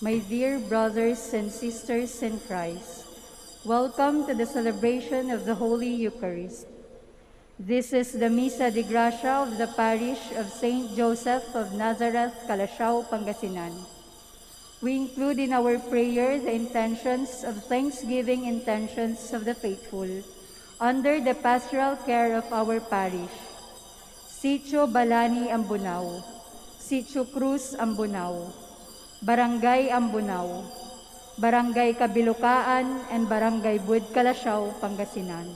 My dear brothers and sisters in Christ, welcome to the celebration of the Holy Eucharist. This is the MISA de GRACIA of the Parish of St. Joseph of Nazareth, Calasiao, Pangasinan. We include in our prayer the intentions of thanksgiving intentions of the faithful under the pastoral care of our parish. Sitio Balani, Ambunao, Sitio Cruz, Ambunao, Barangay Ambunao, Barangay Kabilukaan, and Barangay Bud, Calasiao, Pangasinan.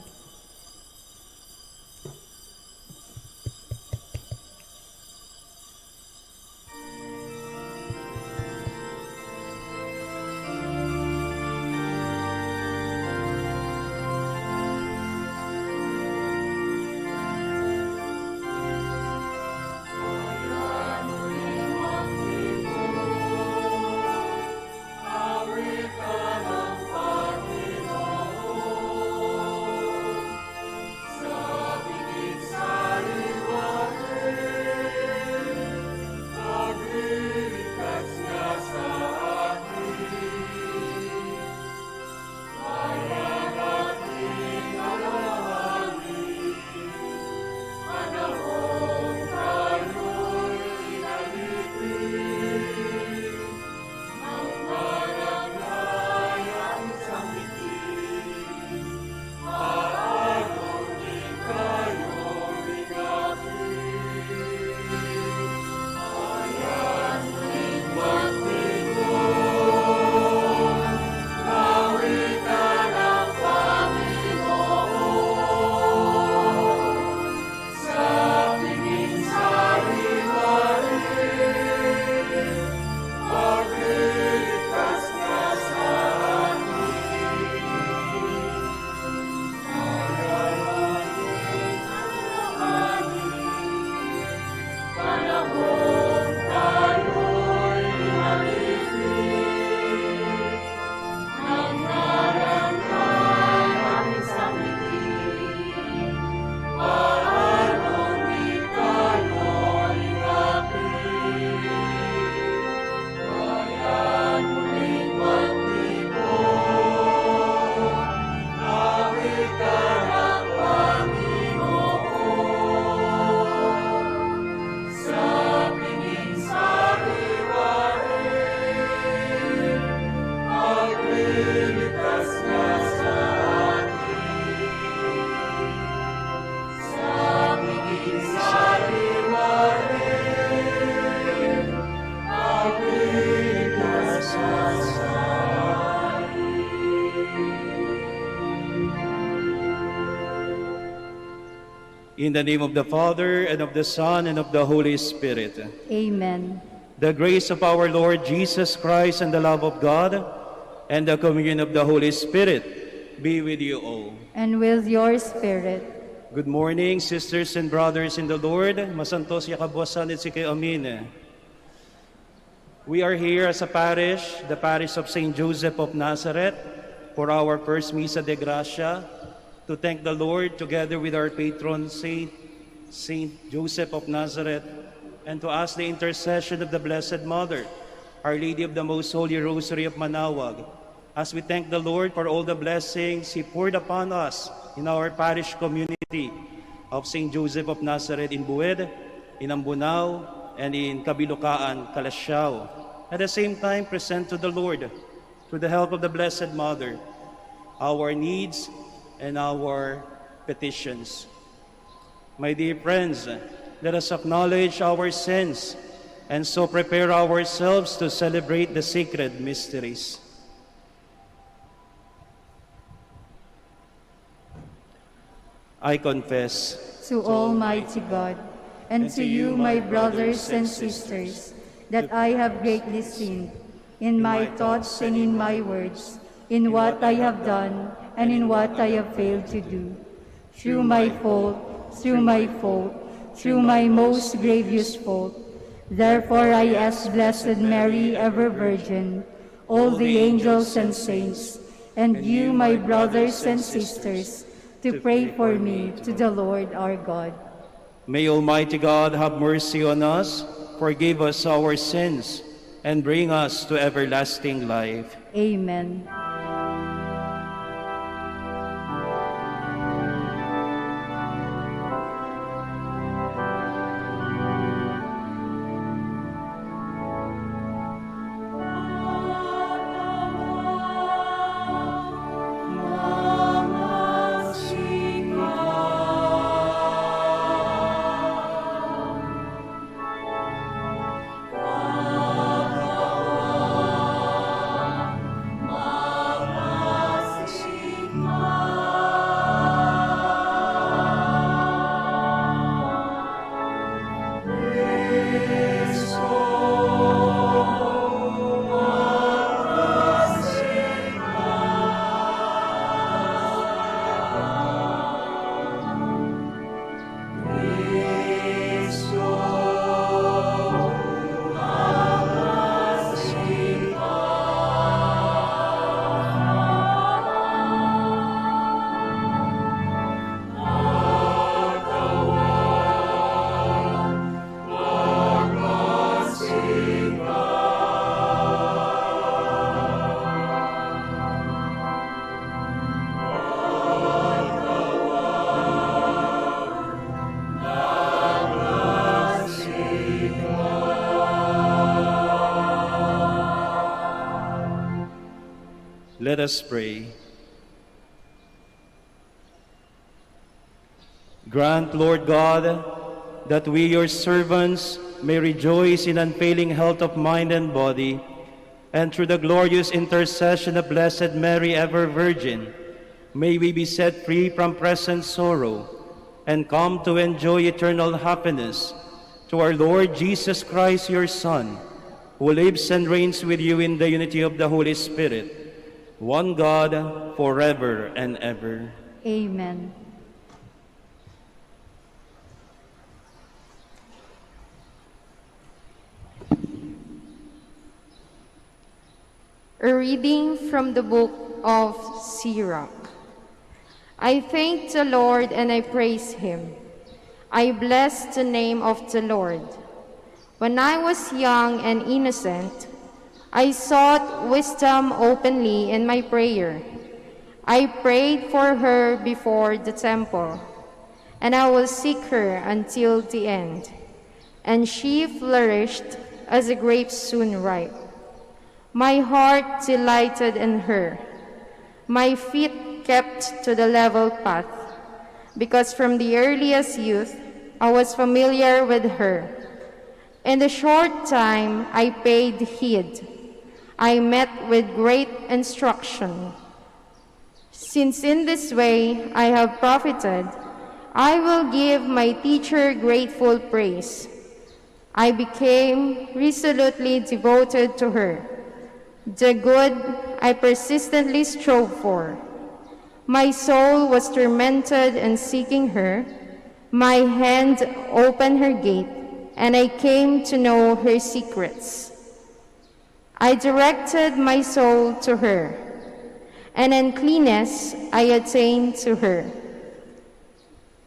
In the name of the Father, and of the Son, and of the Holy Spirit. Amen. The grace of our Lord Jesus Christ, and the love of God, and the communion of the Holy Spirit be with you all. And with your spirit. Good morning, sisters and brothers in the Lord. Masantos yakabwasan at sikay amin. We are here as a parish, the parish of St. Joseph of Nazareth, for our first Misa de Gracia, to thank the Lord together with our patron Saint Joseph of Nazareth, and to ask the intercession of the Blessed Mother, Our Lady of the Most Holy Rosary of Manaoag, as we thank the Lord for all the blessings He poured upon us in our parish community of St. Joseph of Nazareth in Bued, in Ambunao, and in Kabilukaan, Calasiao. At the same time, present to the Lord, through the help of the Blessed Mother, our needs and our petitions. My dear friends, let us acknowledge our sins and so prepare ourselves to celebrate the sacred mysteries. I confess To Almighty God, and to you, my brothers and sisters, that I have greatly sinned in my thoughts and in my words, in what I have done and in what I have failed to do. Through my fault, through my most grievous fault. Therefore I ask Blessed Mary, ever Virgin, all the angels and saints, and you, my brothers and sisters, to pray for me to the Lord our God. May Almighty God have mercy on us, forgive us our sins, and bring us to everlasting life. Amen. Let us pray. Grant, Lord God, that we, your servants, may rejoice in unfailing health of mind and body, and through the glorious intercession of Blessed Mary, ever Virgin, may we be set free from present sorrow and come to enjoy eternal happiness through our Lord Jesus Christ, your Son, who lives and reigns with you in the unity of the Holy Spirit, one God, forever and ever. Amen. A reading from the Book of Sirach. I thank the Lord and I praise him. I bless the name of the Lord. When I was young and innocent, I sought wisdom openly in my prayer. I prayed for her before the temple, and I will seek her until the end. And she flourished as a grape soon ripe. My heart delighted in her. My feet kept to the level path, because from the earliest youth I was familiar with her. In the short time I paid heed. I met with great instruction. Since in this way I have profited, I will give my teacher grateful praise. I became resolutely devoted to her. The good I persistently strove for. My soul was tormented in seeking her. My hand opened her gate, and I came to know her secrets. I directed my soul to her, and in cleanness I attained to her.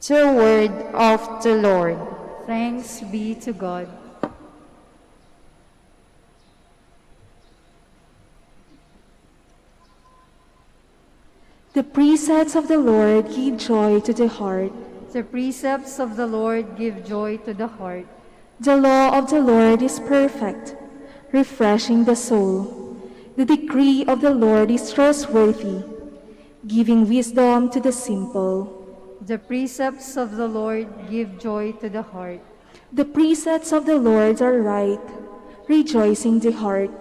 The word of the Lord. Thanks be to God. The precepts of the Lord give joy to the heart. The precepts of the Lord give joy to the heart. The law of the Lord is perfect, refreshing the soul. The decree of the Lord is trustworthy, giving wisdom to the simple. The precepts of the Lord give joy to the heart. The precepts of the Lord are right, rejoicing the heart.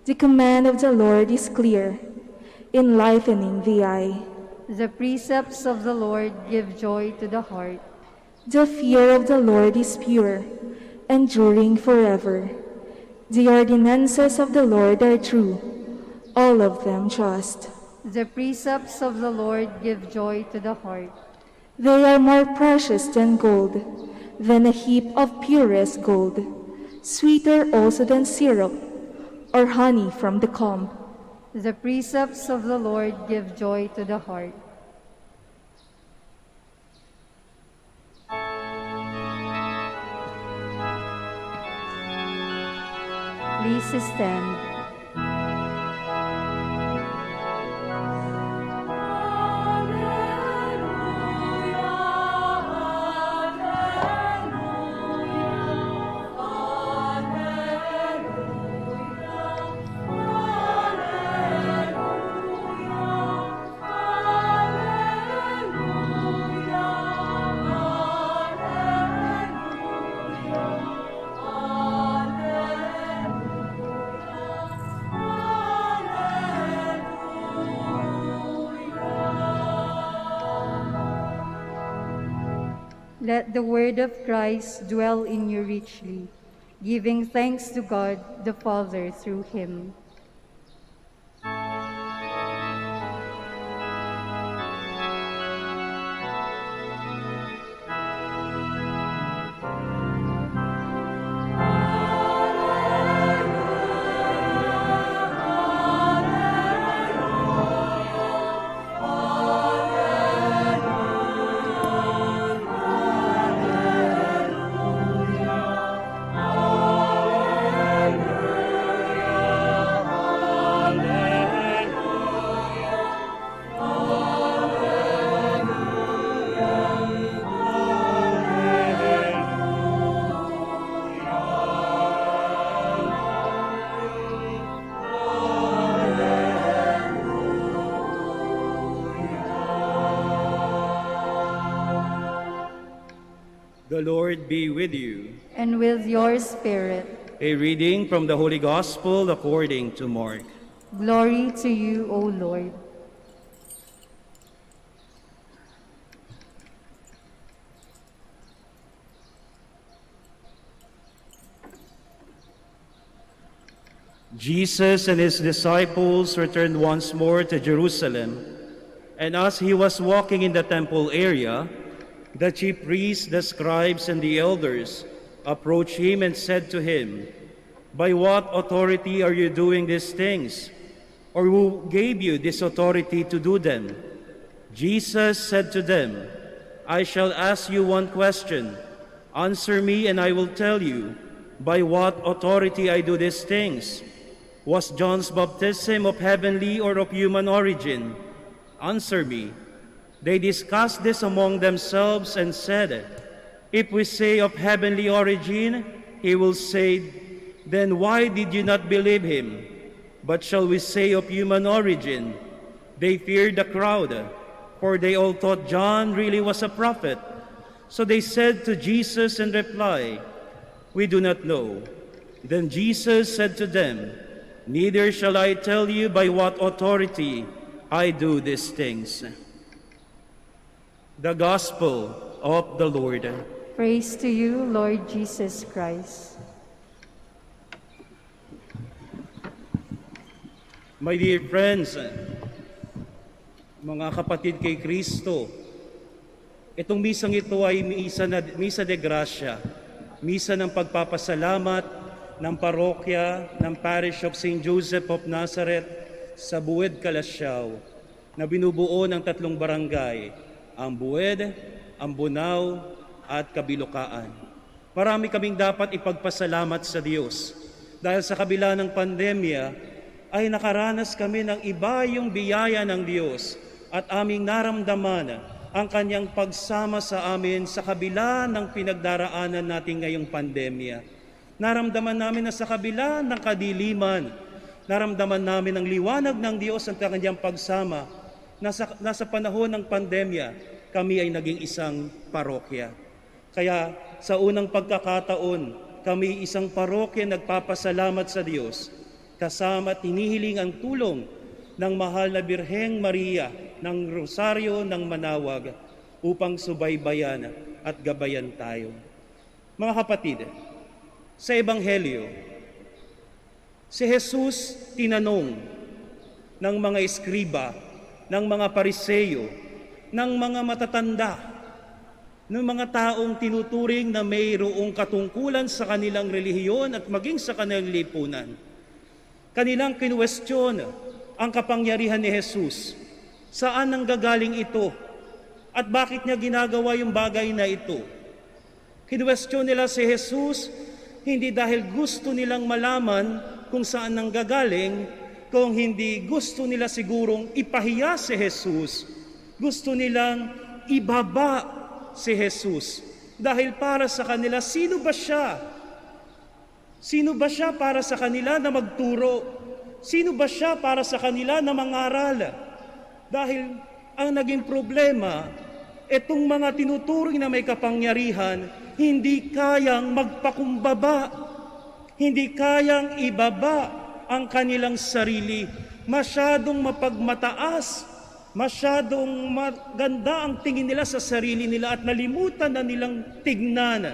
The command of the Lord is clear, enlightening the eye. The precepts of the Lord give joy to the heart. The fear of the Lord is pure, enduring forever. The ordinances of the Lord are true, all of them just. The precepts of the Lord give joy to the heart. They are more precious than gold, than a heap of purest gold, sweeter also than syrup, or honey from the comb. The precepts of the Lord give joy to the heart. Please stand. Let the word of Christ dwell in you richly, giving thanks to God the Father through him. The Lord be with you. And with your spirit. A reading from the Holy Gospel according to Mark. Glory to you, O Lord. Jesus and his disciples returned once more to Jerusalem, and as he was walking in the temple area, the chief priests, the scribes, and the elders approached him and said to him, "By what authority are you doing these things? Or who gave you this authority to do them?" Jesus said to them, "I shall ask you one question. Answer me, and I will tell you by what authority I do these things. Was John's baptism of heavenly or of human origin? Answer me." They discussed this among themselves and said, "If we say of heavenly origin, he will say, 'Then why did you not believe him?' But shall we say of human origin?" They feared the crowd, for they all thought John really was a prophet. So they said to Jesus in reply, "We do not know." Then Jesus said to them, "Neither shall I tell you by what authority I do these things." The Gospel of the Lord. Praise to you, Lord Jesus Christ. My dear friends, mga kapatid kay Kristo, itong misang ito ay Misa de GRACIA, misa ng pagpapasalamat ng parokya ng Parish of St. Joseph of Nazareth sa Buwed, Calasiao, na binubuo ng 3 barangay, ang Buwed, ang Bunao, at Kabilukaan. Marami kaming dapat ipagpasalamat sa Diyos dahil sa kabila ng pandemya ay nakaranas kami ng iba yung biyaya ng Diyos at aming naramdaman ang kanyang pagsama sa amin sa kabila ng pinagdaraanan natin ngayong pandemya. Naramdaman namin na sa kabila ng kadiliman, naramdaman namin ang liwanag ng Diyos at kanyang pagsama. Nasa panahon ng pandemya, kami ay naging isang parokya. Kaya sa unang pagkakataon, kami isang parokya nagpapasalamat sa Diyos, kasama tinihiling ang tulong ng mahal na Birheng Maria ng Rosaryo ng Manaoag upang subaybayan at gabayan tayo. Mga kapatid, sa Ebanghelyo, si Jesus tinanong ng mga eskriba, ng mga pariseyo, ng mga matatanda, ng mga taong tinuturing na mayroong katungkulan sa kanilang relihiyon at maging sa kanilang lipunan. Kanilang kinwestiyon ang kapangyarihan ni Jesus. Saan nanggagaling ito? At bakit niya ginagawa yung bagay na ito? Kinwestiyon nila si Jesus hindi dahil gusto nilang malaman kung saan nanggagaling, kung hindi gusto nila sigurong ipahiya si Jesus, gusto nilang ibaba si Jesus. Dahil para sa kanila, sino ba siya? Sino ba siya para sa kanila na magturo? Sino ba siya para sa kanila na mangaral? Dahil ang naging problema, itong mga tinuturing na may kapangyarihan, hindi kayang magpakumbaba, hindi kayang ibaba ang kanilang sarili. Masyadong mapagmataas, masyadong maganda ang tingin nila sa sarili nila at nalimutan na nilang tignan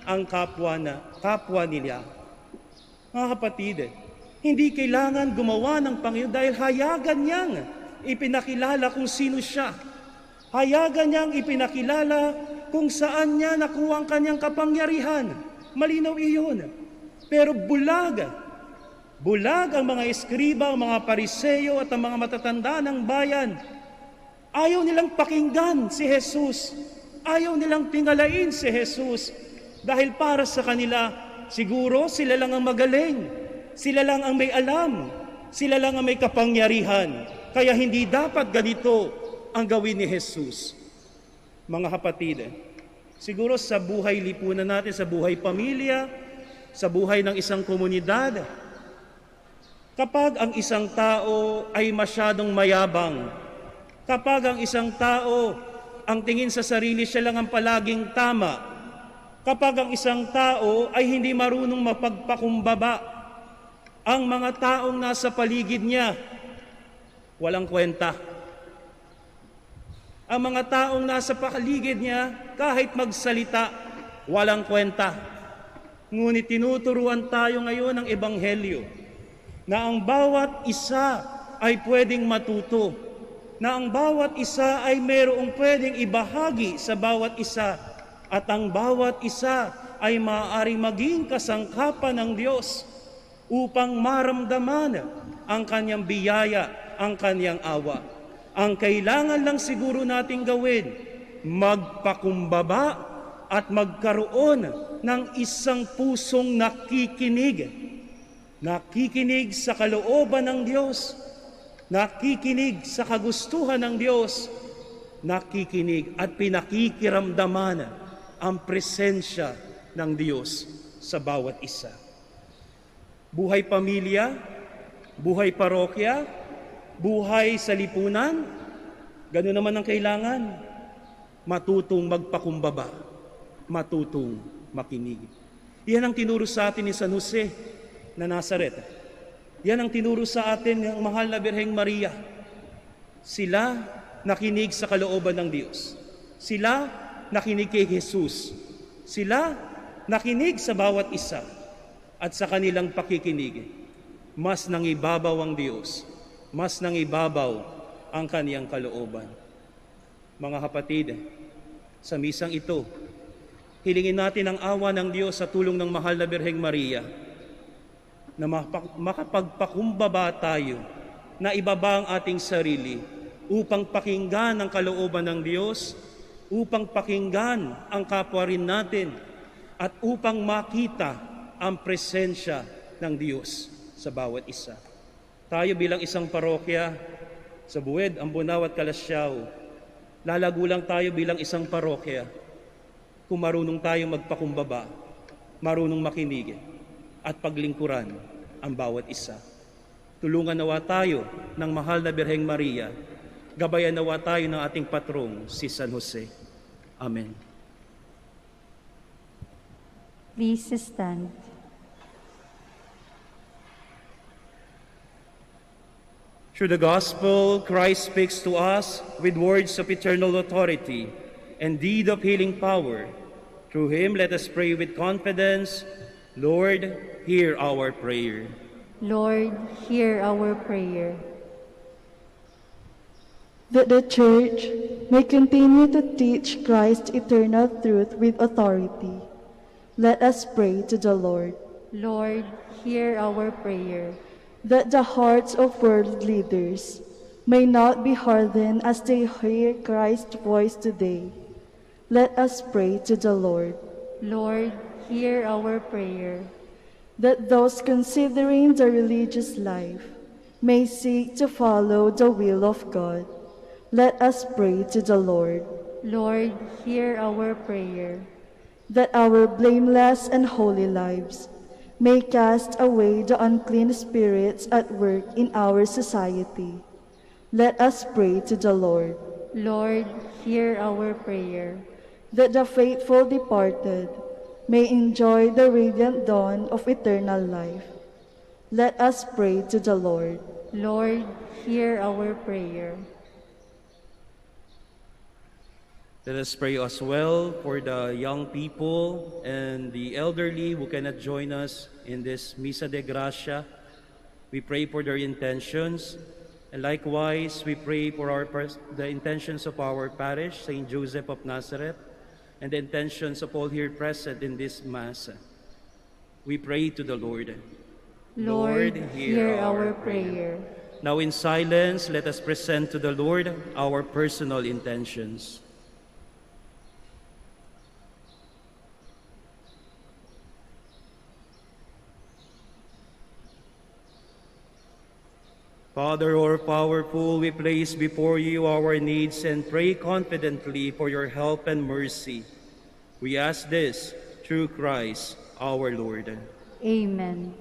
ang kapwa nila. Mga kapatid, hindi kailangan gumawa ng Panginoon dahil hayagan niyang ipinakilala kung sino siya. Hayagan niyang ipinakilala kung saan niya nakuha ang kanyang kapangyarihan. Malinaw iyon. Pero bulag ang mga eskriba, ang mga pariseyo at ang mga matatanda ng bayan. Ayaw nilang pakinggan si Jesus. Ayaw nilang tingalain si Jesus. Dahil para sa kanila, siguro sila lang ang magaling. Sila lang ang may alam. Sila lang ang may kapangyarihan. Kaya hindi dapat ganito ang gawin ni Jesus. Mga kapatid, siguro sa buhay lipunan natin, sa buhay pamilya, sa buhay ng isang komunidad, kapag ang isang tao ay masyadong mayabang, kapag ang isang tao ang tingin sa sarili siya lang ang palaging tama, kapag ang isang tao ay hindi marunong mapagpakumbaba, ang mga taong nasa paligid niya, walang kwenta. Ang mga taong nasa paligid niya, kahit magsalita, walang kwenta. Ngunit tinuturuan tayo ngayon ng Ebanghelyo na ang bawat isa ay pwedeng matuto, na ang bawat isa ay mayroong pwedeng ibahagi sa bawat isa, at ang bawat isa ay maaaring maging kasangkapan ng Diyos upang maramdaman ang kanyang biyaya, ang kanyang awa. Ang kailangan lang siguro nating gawin, magpakumbaba at magkaroon ng isang pusong nakikinig. Nakikinig sa kalooban ng Diyos, nakikinig sa kagustuhan ng Diyos, nakikinig at pinakikiramdaman ang presensya ng Diyos sa bawat isa. Buhay pamilya, buhay parokya, buhay sa lipunan, gano'n naman ang kailangan. Matutong magpakumbaba, matutong makinig. Yan ang tinuro sa atin ni San Jose na Nazareth. Yan ang tinuro sa atin ng mahal na Birheng Maria. Sila nakinig sa kalooban ng Diyos. Sila nakinig kay Jesus. Sila nakinig sa bawat isa. At sa kanilang pakikinig, mas nangibabaw ang Diyos. Mas nangibabaw ang kaniyang kalooban. Mga kapatid, sa misang ito, hilingin natin ang awa ng Diyos sa tulong ng mahal na Birheng Maria na makapagpakumbaba tayo, na ibaba ang ating sarili upang pakinggan ang kalooban ng Diyos, upang pakinggan ang kapwa rin natin, at upang makita ang presensya ng Diyos sa bawat isa. Tayo bilang isang parokya sa Buwed, Ambunaw at Kalasyaw, lalago lang tayo bilang isang parokya kung marunong tayong magpakumbaba, marunong makinig at paglingkuran ang bawat isa. Tulungan nawa tayo ng mahal na Birheng Maria, gabayan nawa tayo ng ating patrong si San Jose. Amen. Please stand. Through the gospel, Christ speaks to us with words of eternal authority and deed of healing power. Through him, let us pray with confidence. Lord, hear our prayer. Lord, hear our prayer. That the Church may continue to teach Christ's eternal truth with authority, let us pray to the Lord. Lord, hear our prayer. That the hearts of world leaders may not be hardened as they hear Christ's voice today, let us pray to the Lord. Lord, hear our prayer. that those considering the religious life may seek to follow the will of God. Let us pray to the Lord. Lord, hear our prayer. That our blameless and holy lives may cast away the unclean spirits at work in our society. Let us pray to the Lord. Lord, hear our prayer. That the faithful departed may enjoy the radiant dawn of eternal life. Let us pray to the Lord. Lord, hear our prayer. Let us pray as well for the young people and the elderly who cannot join us in this Misa de Gracia. We pray for their intentions, and likewise we pray for the intentions of our parish, St. Joseph of Nazareth, and the intentions of all here present in this Mass. We pray to the Lord. Lord, hear our prayer. Now in silence, let us present to the Lord our personal intentions. Father, all powerful, we place before you our needs and pray confidently for your help and mercy. We ask this through Christ our Lord. Amen.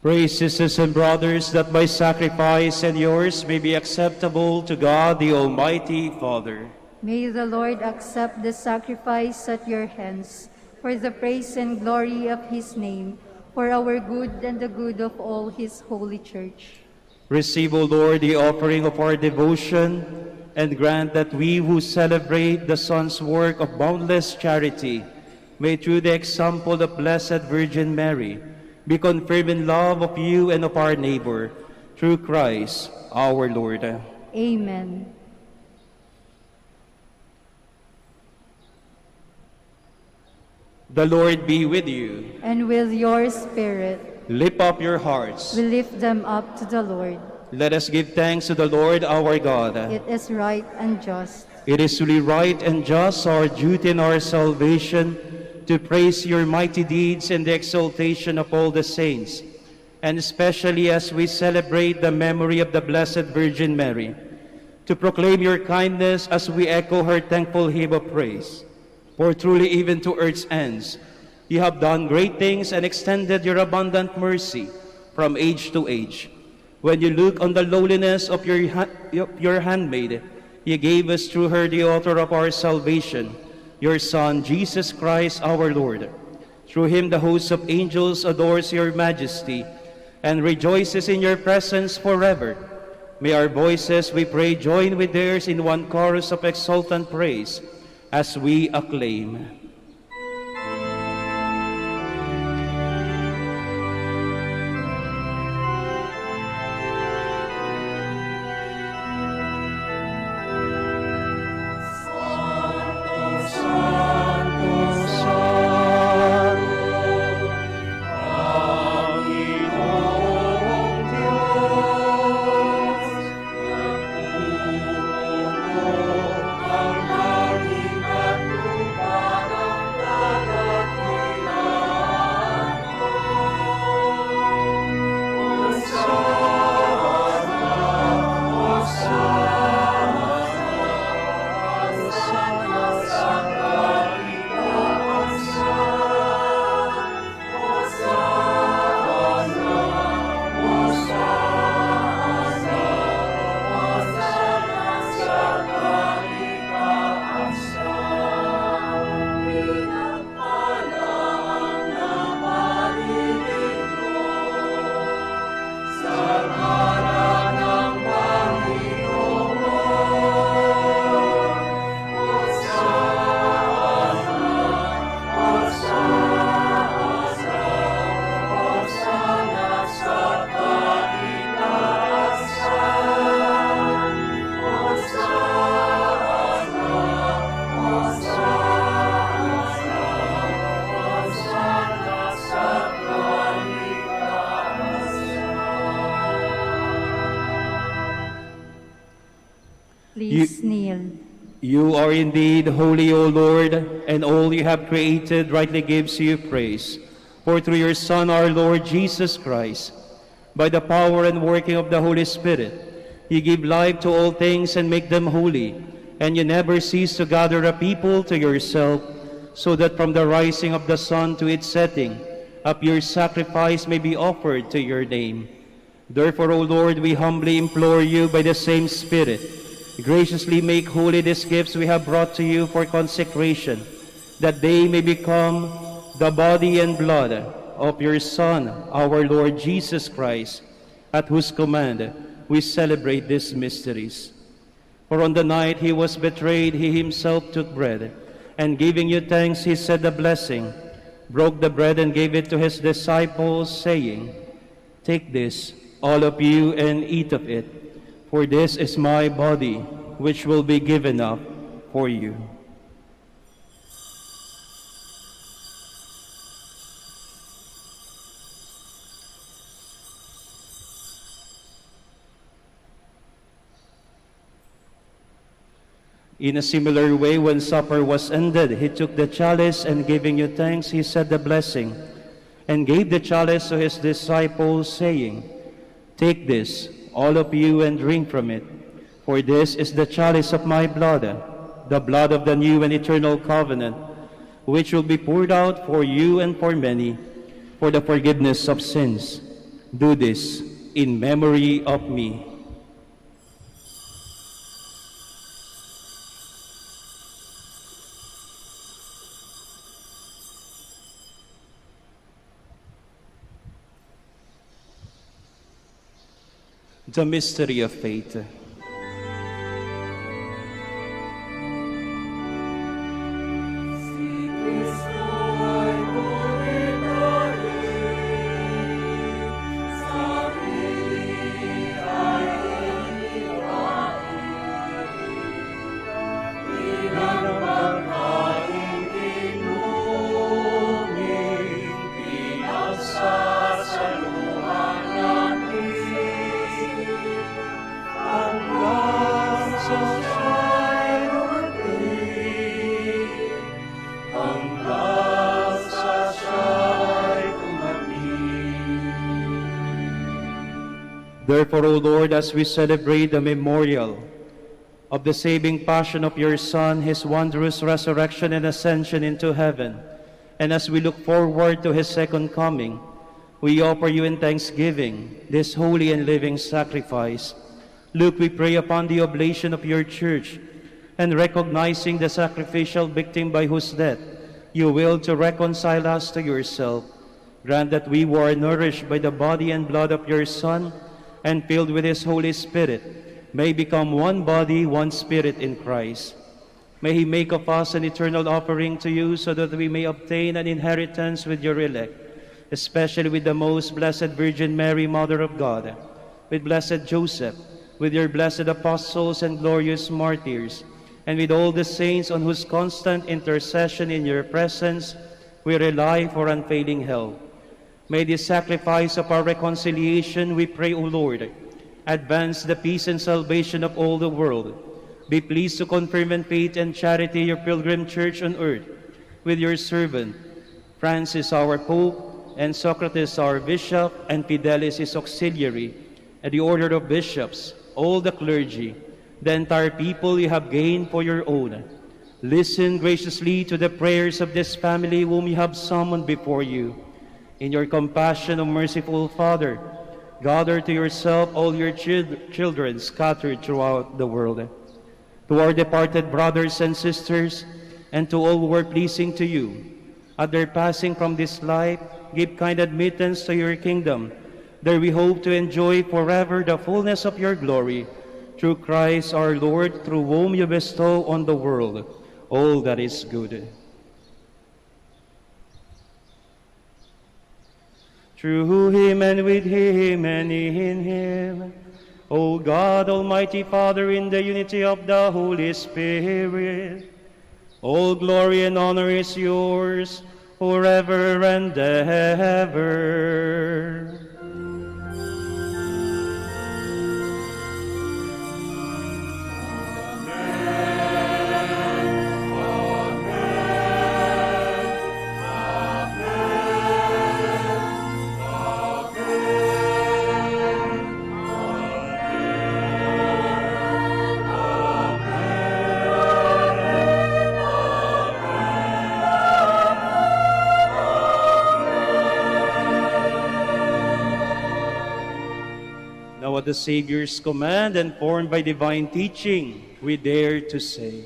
Pray, sisters and brothers, that my sacrifice and yours may be acceptable to God, the Almighty Father. May the Lord accept the sacrifice at your hands for the praise and glory of his name, for our good and the good of all his holy church. Receive, O Lord, the offering of our devotion, and grant that we who celebrate the Son's work of boundless charity may, through the example of Blessed Virgin Mary, be confirmed in love of you and of our neighbor, through Christ our Lord. Amen. The Lord be with you. And with your spirit. Lift up your hearts. We lift them up to the Lord. Let us give thanks to the Lord our God. It is right and just. It is truly right and just, our duty and our salvation, to praise your mighty deeds and the exaltation of all the saints, and especially as we celebrate the memory of the Blessed Virgin Mary, to proclaim your kindness as we echo her thankful hymn of praise. For truly even to earth's ends, you have done great things and extended your abundant mercy from age to age. When you look on the lowliness of your handmaid, you gave us through her the author of our salvation, your Son, Jesus Christ our Lord. Through him the host of angels adores your majesty and rejoices in your presence forever. May our voices, we pray, join with theirs in one chorus of exultant praise as we acclaim. Please kneel. You are indeed holy, O Lord, and all you have created rightly gives you praise. For through your Son, our Lord Jesus Christ, by the power and working of the Holy Spirit, you give life to all things and make them holy, and you never cease to gather a people to yourself, so that from the rising of the sun to its setting, a pure sacrifice may be offered to your name. Therefore, O Lord, we humbly implore you by the same Spirit, graciously make holy these gifts we have brought to you for consecration, that they may become the body and blood of your Son, our Lord Jesus Christ, at whose command we celebrate these mysteries. For on the night he was betrayed, he himself took bread, and giving you thanks, he said a blessing, broke the bread and gave it to his disciples, saying, "Take this, all of you, and eat of it, for this is my body, which will be given up for you." In a similar way, when supper was ended, he took the chalice, and giving you thanks, he said the blessing, and gave the chalice to his disciples, saying, "Take this, all of you, and drink from it, for this is the chalice of my blood, the blood of the new and eternal covenant, which will be poured out for you and for many, for the forgiveness of sins. Do this in memory of me." The mystery of faith. Therefore, O Lord, as we celebrate the memorial of the saving passion of your Son, his wondrous resurrection and ascension into heaven, and as we look forward to his second coming, we offer you in thanksgiving this holy and living sacrifice. Look, we pray upon the oblation of your church, and recognizing the sacrificial victim by whose death you will to reconcile us to yourself, grant that we who are nourished by the body and blood of your Son and filled with his Holy Spirit may become one body, one spirit in Christ. May he make of us an eternal offering to you, so that we may obtain an inheritance with your elect, especially with the most blessed Virgin Mary, Mother of God, with blessed Joseph, with your blessed apostles and glorious martyrs, and with all the saints on whose constant intercession in your presence we rely for unfailing help. May this sacrifice of our reconciliation, we pray, O Lord, advance the peace and salvation of all the world. Be pleased to confirm in faith and charity your pilgrim church on earth, with your servant Francis our Pope, and Socrates our Bishop, and Fidelis his auxiliary, and the order of bishops, all the clergy, the entire people you have gained for your own. Listen graciously to the prayers of this family whom you have summoned before you. In your compassion, O merciful Father, gather to yourself all your children scattered throughout the world. To our departed brothers and sisters, and to all who are pleasing to you, at their passing from this life, give kind admittance to your kingdom. There we hope to enjoy forever the fullness of your glory. Through Christ our Lord, through whom you bestow on the world all that is good. Through him and with him and in him, O God, Almighty Father, in the unity of the Holy Spirit, all glory and honor is yours forever and ever. At the Savior's command and formed by divine teaching, we dare to say,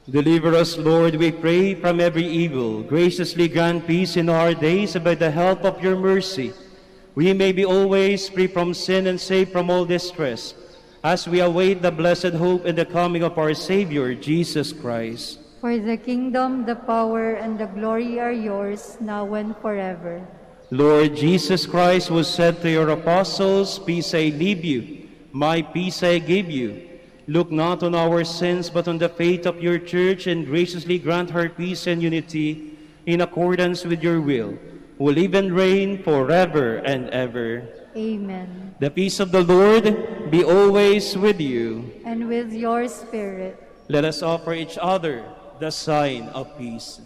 Deliver us, Lord, we pray, from every evil. Graciously grant peace in our days, and by the help of your mercy, we may be always free from sin and safe from all distress, as we await the blessed hope and the coming of our Savior, Jesus Christ. For the kingdom, the power, and the glory are yours, now and forever. Lord Jesus Christ, who said to your apostles, "Peace I leave you, my peace I give you," look not on our sins, but on the faith of your church, and graciously grant her peace and unity in accordance with your will, who live and reign forever and ever. Amen. The peace of the Lord be always with you. And with your spirit. Let us offer each other the sign of peace.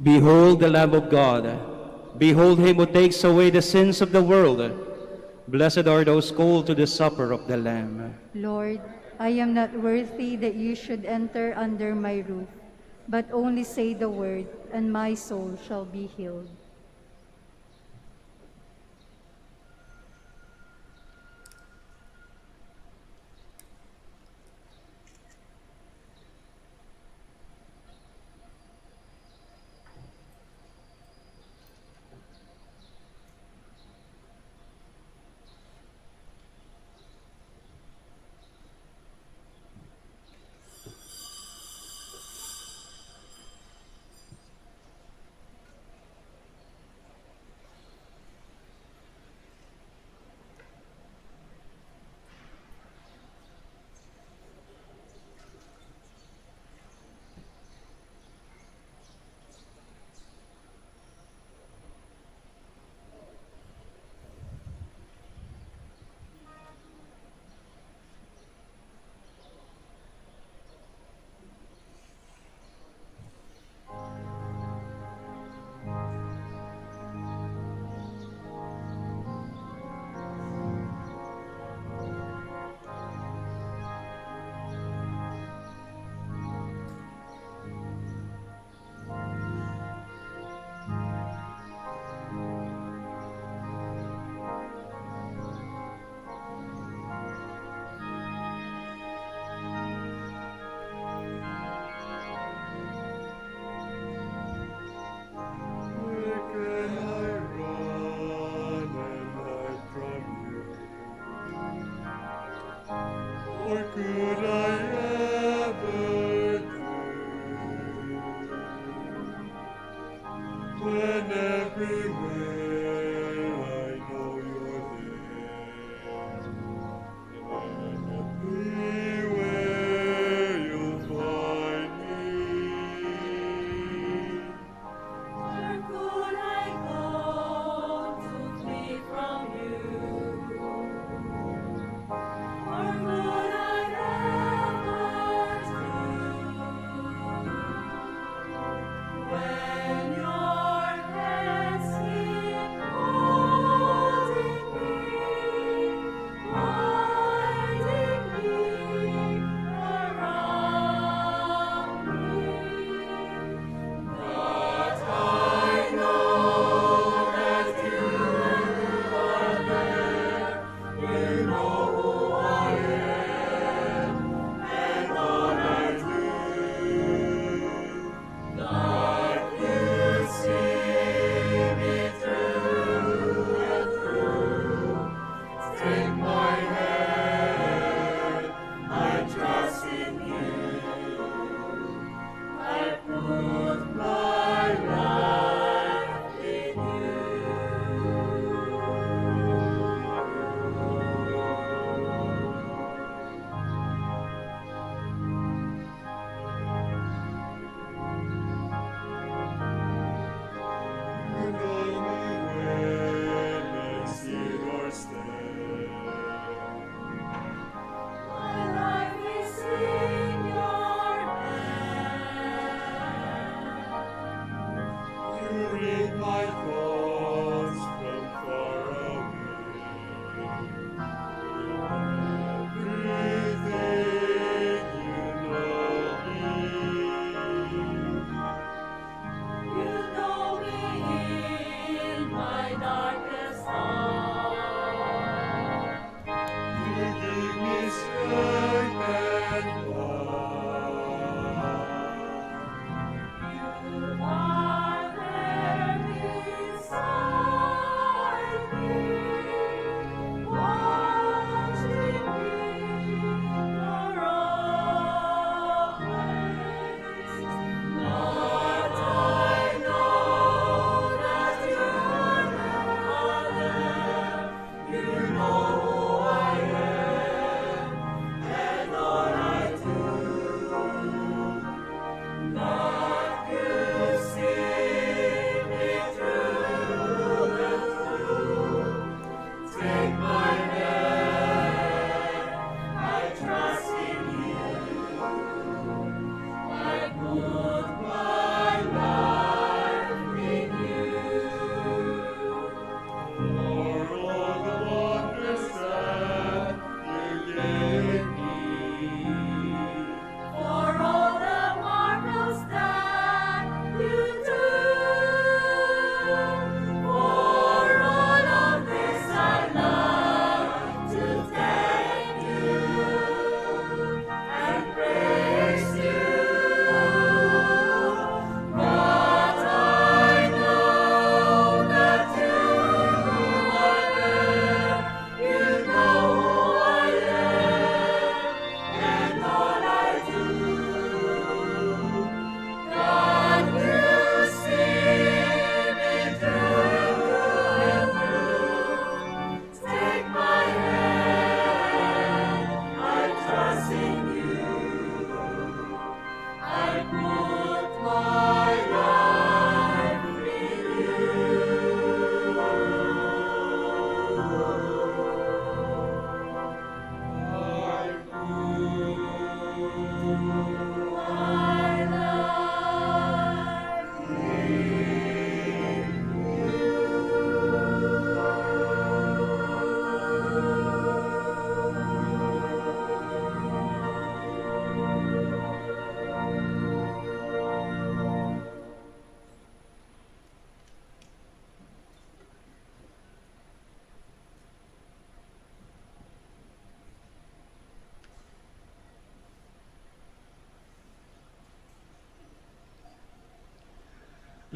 Behold the Lamb of God. Behold him who takes away the sins of the world. Blessed are those called to the supper of the Lamb. Lord, I am not worthy that you should enter under my roof, but only say the word, and my soul shall be healed. Or could I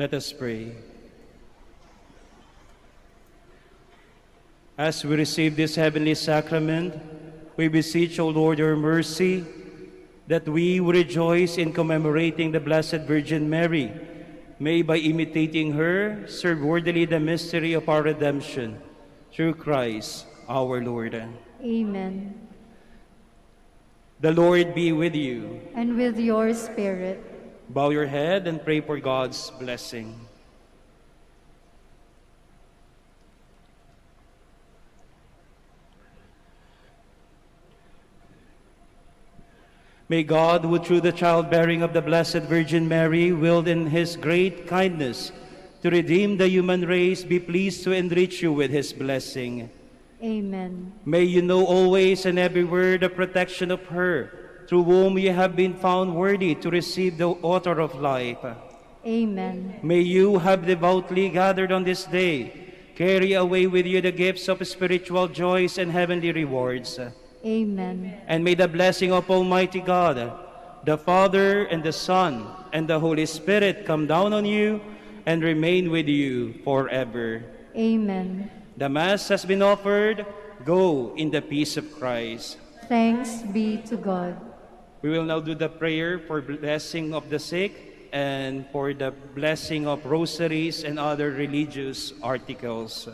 Let us pray. As we receive this heavenly sacrament, we beseech, O Lord, your mercy, that we will rejoice in commemorating the Blessed Virgin Mary, may by imitating her serve worthily the mystery of our redemption, through Christ our Lord. Amen. The Lord be with you. And with your spirit. Bow your head and pray for God's blessing. May God, who through the childbearing of the Blessed Virgin Mary willed in his great kindness to redeem the human race, be pleased to enrich you with his blessing. Amen. May you know always and everywhere the protection of her, through whom you have been found worthy to receive the author of life. Amen. May you have devoutly gathered on this day, carry away with you the gifts of spiritual joys and heavenly rewards. Amen. And may the blessing of Almighty God, the Father and the Son and the Holy Spirit come down on you and remain with you forever. Amen. The Mass has been offered. Go in the peace of Christ. Thanks be to God. We will now do the prayer for blessing of the sick and for the blessing of rosaries and other religious articles.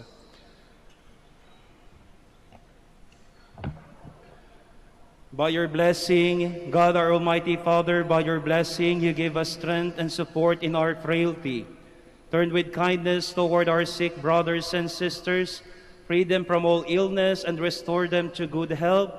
By your blessing, God our Almighty Father, by your blessing, you give us strength and support in our frailty. Turn with kindness toward our sick brothers and sisters, free them from all illness, and restore them to good health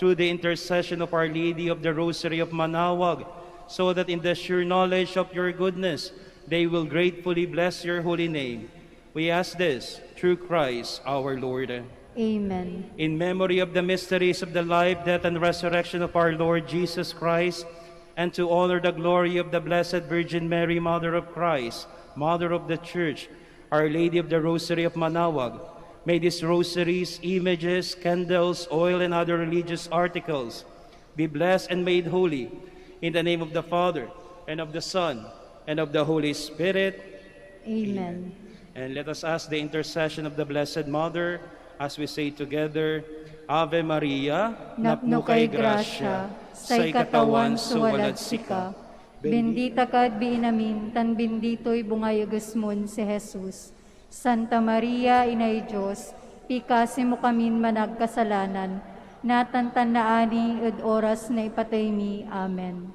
through the intercession of Our Lady of the Rosary of Manaoag, so that in the sure knowledge of your goodness, they will gratefully bless your holy name. We ask this through Christ our Lord. Amen. In memory of the mysteries of the life, death, and resurrection of our Lord Jesus Christ, and to honor the glory of the Blessed Virgin Mary, Mother of Christ, Mother of the Church, Our Lady of the Rosary of Manaoag, may these rosaries, images, candles, oil, and other religious articles be blessed and made holy. In the name of the Father, and of the Son, and of the Holy Spirit. Amen. And let us ask the intercession of the Blessed Mother as we say together, Ave Maria, Napno kay Gracia, say katawan suwalad sika. Bendita ka at biinamin, tan bendito'y bungayagas mon si Jesus. Santa Maria, Inay Diyos, pikasi mo kamin managkasalanan, natantan na ani ed oras na ipatay mi. Amen.